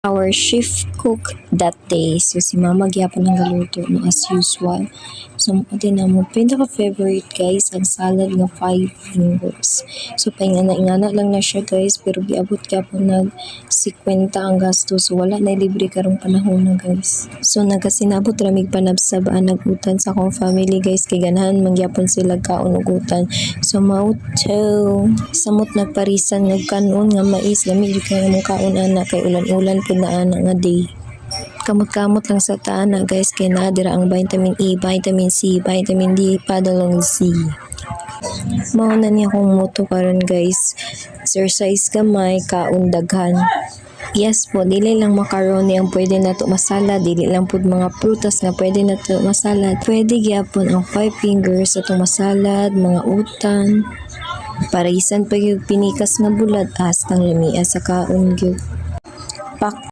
our shift cook that day. So si mama gyapon ang galuto no as usual. So mo din na mo pinaka-favorite guys ang salad nga 5 fingers. So paingana-ingana lang na siya guys pero giabot gyapon nag 50 ang gasto. So wala na libre karong panahon na guys. So nagasinabot ramig panabsab ang nagutan sa akong family guys kay ganahan mangyapon sila kaon ug utan. So mauto samot nagparisan ng kanon nga mais lami jud kay among kaon ana kay ulan-ulan pud na ana nga day. Kamot-kamot lang sa taana guys kay naa dira ang vitamin E, vitamin C, vitamin D, padalong Z. Mao na niya akong moto karon guys. Exercise gamay, kaon daghan. Yes po, dili lang macaroni ang pwede nato masala, dili lang pud mga prutas nga pwede nato masalad. Pwede gyapon ang 5 fingers ato masalad, mga utan. Parisan pa yung pinikas nga bulat hastang lamia sa kaon gyud. Pak